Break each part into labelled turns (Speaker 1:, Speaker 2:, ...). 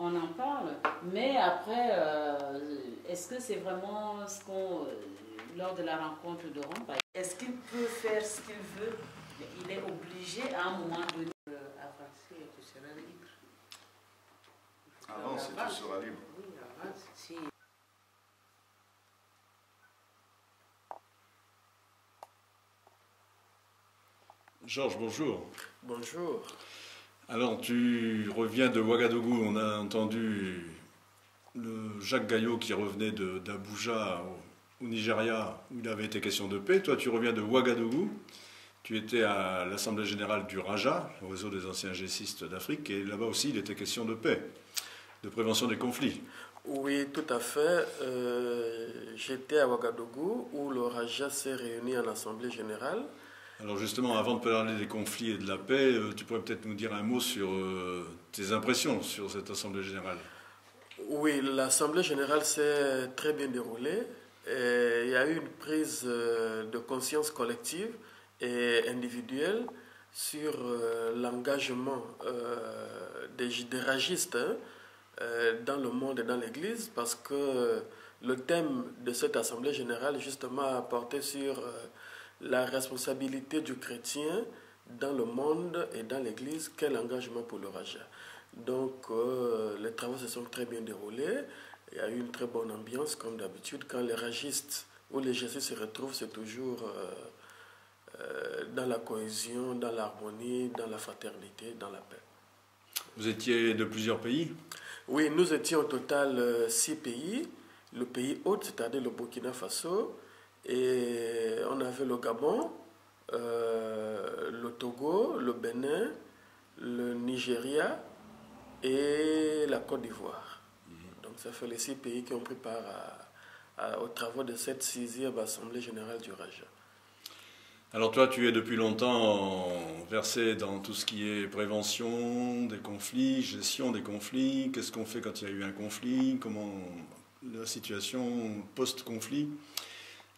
Speaker 1: on en parle, mais après, est-ce que c'est vraiment ce qu'on, lors de la rencontre de Rome, est-ce qu'il peut faire ce qu'il veut? Il est obligé à un moment donné avancer et tu seras libre.
Speaker 2: Avance et tu seras libre.
Speaker 1: Oui, avance. Si.
Speaker 2: Georges, bonjour.
Speaker 3: Bonjour.
Speaker 2: Alors, tu reviens de Ouagadougou. On a entendu le Jacques Gaillot qui revenait d'Abuja au Nigeria, où il avait été question de paix. Toi, tu reviens de Ouagadougou. Tu étais à l'Assemblée générale du Raja, le réseau des anciens G6 d'Afrique, et là-bas aussi, il était question de paix, de prévention des conflits.
Speaker 3: Oui, tout à fait. J'étais à Ouagadougou, où le Raja s'est réuni en Assemblée générale.
Speaker 2: Alors justement, avant de parler des conflits et de la paix, tu pourrais peut-être nous dire un mot sur tes impressions sur cette Assemblée générale.
Speaker 3: Oui, l'Assemblée générale s'est très bien déroulée. Et il y a eu une prise de conscience collective et individuelle sur l'engagement des ragistes dans le monde et dans l'Église, parce que le thème de cette Assemblée générale justement a porté sur la responsabilité du chrétien dans le monde et dans l'Église. Quel engagement pour le Raja? Donc les travaux se sont très bien déroulés. Il y a eu une très bonne ambiance comme d'habitude. Quand les ragistes ou les Jésus se retrouvent, c'est toujours dans la cohésion, dans l'harmonie, dans la fraternité, dans la paix.
Speaker 2: Vous étiez de plusieurs pays?
Speaker 3: Oui, nous étions au total 6 pays. Le pays hôte, c'est-à-dire le Burkina Faso, et on avait le Gabon, le Togo, le Bénin, le Nigeria et la Côte d'Ivoire. Donc ça fait les 6 pays qui ont pris part aux travaux de cette 6e Assemblée générale du Raja.
Speaker 2: Alors toi, tu es depuis longtemps versé dans tout ce qui est prévention des conflits, gestion des conflits. Qu'est-ce qu'on fait quand il y a eu un conflit? Comment la situation post-conflit?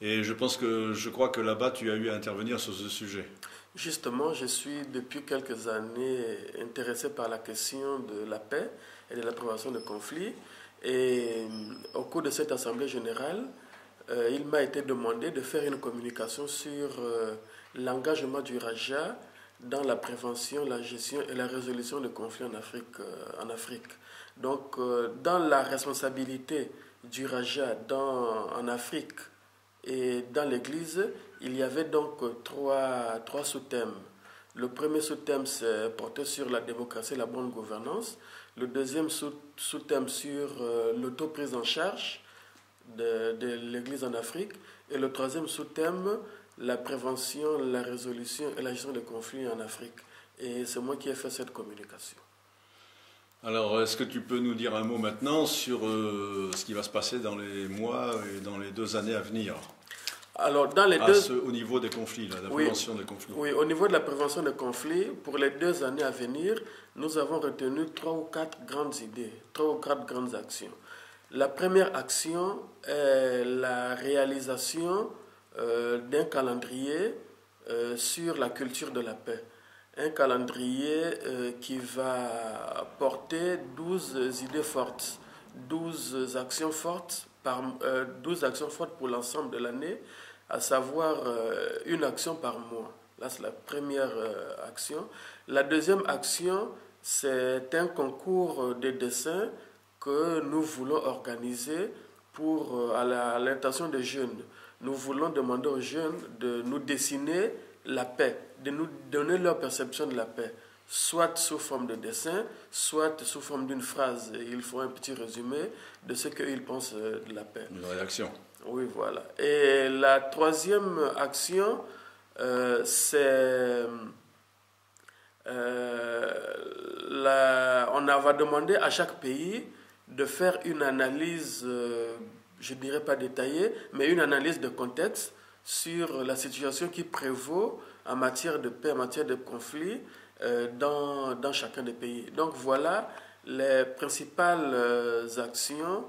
Speaker 2: Et je crois que là-bas, tu as eu à intervenir sur ce sujet.
Speaker 3: Justement, je suis depuis quelques années intéressé par la question de la paix et de la prévention des conflits. Et au cours de cette Assemblée générale, il m'a été demandé de faire une communication sur l'engagement du Raja dans la prévention, la gestion et la résolution des conflits en Afrique. Donc, dans la responsabilité du Raja en Afrique et dans l'Église, il y avait donc trois sous-thèmes. Le premier sous-thème portait sur la démocratie et la bonne gouvernance. Le deuxième sous-thème sur l'autoprise en charge de l'Église en Afrique. Et le troisième sous-thème, la prévention, la résolution et la gestion des conflits en Afrique. Et c'est moi qui ai fait cette communication.
Speaker 2: Alors, est-ce que tu peux nous dire un mot maintenant sur ce qui va se passer dans les mois et dans les 2 années à venir?
Speaker 3: Alors,
Speaker 2: au niveau des conflits, la prévention des conflits.
Speaker 3: Oui, au niveau de la prévention des conflits, pour les 2 années à venir, nous avons retenu 3 ou 4 grandes idées, 3 ou 4 grandes actions. La première action est la réalisation d'un calendrier sur la culture de la paix. Un calendrier qui va porter 12 idées fortes, 12 actions fortes, 12 actions fortes pour l'ensemble de l'année, à savoir une action par mois. Là, c'est la première action. La deuxième action, c'est un concours de dessin que nous voulons organiser à l'intention des jeunes. Nous voulons demander aux jeunes de nous dessiner la paix, de nous donner leur perception de la paix, soit sous forme de dessin, soit sous forme d'une phrase. Ils font un petit résumé de ce qu'ils pensent de la paix.
Speaker 2: Une réaction.
Speaker 3: Oui, voilà. Et la troisième action, c'est... on va demander à chaque pays de faire une analyse, je ne dirais pas détaillée, mais une analyse de contexte sur la situation qui prévaut en matière de paix, en matière de conflit dans chacun des pays. Donc voilà les principales actions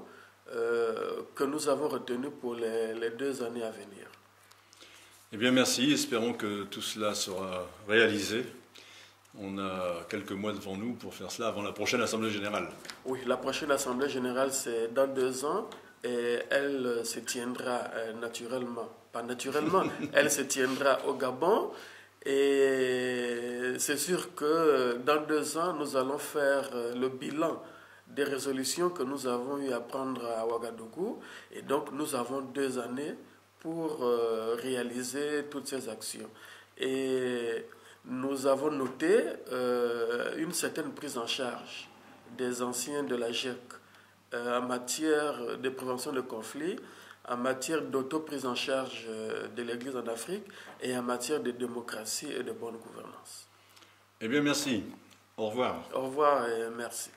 Speaker 3: que nous avons retenues pour les 2 années à venir.
Speaker 2: Eh bien merci, espérons que tout cela sera réalisé On a quelques mois devant nous pour faire cela avant la prochaine Assemblée Générale.
Speaker 3: Oui, la prochaine Assemblée Générale, c'est dans 2 ans et elle se tiendra naturellement, pas naturellement, elle se tiendra au Gabon. Et c'est sûr que dans 2 ans, nous allons faire le bilan des résolutions que nous avons eu à prendre à Ouagadougou. Et donc, nous avons 2 années pour réaliser toutes ces actions. Et nous avons noté une certaine prise en charge des anciens de la GIEC en matière de prévention de conflits, en matière d'auto-prise en charge de l'Église en Afrique et en matière de démocratie et de bonne gouvernance.
Speaker 2: Eh bien, merci. Au revoir.
Speaker 3: Au revoir et merci.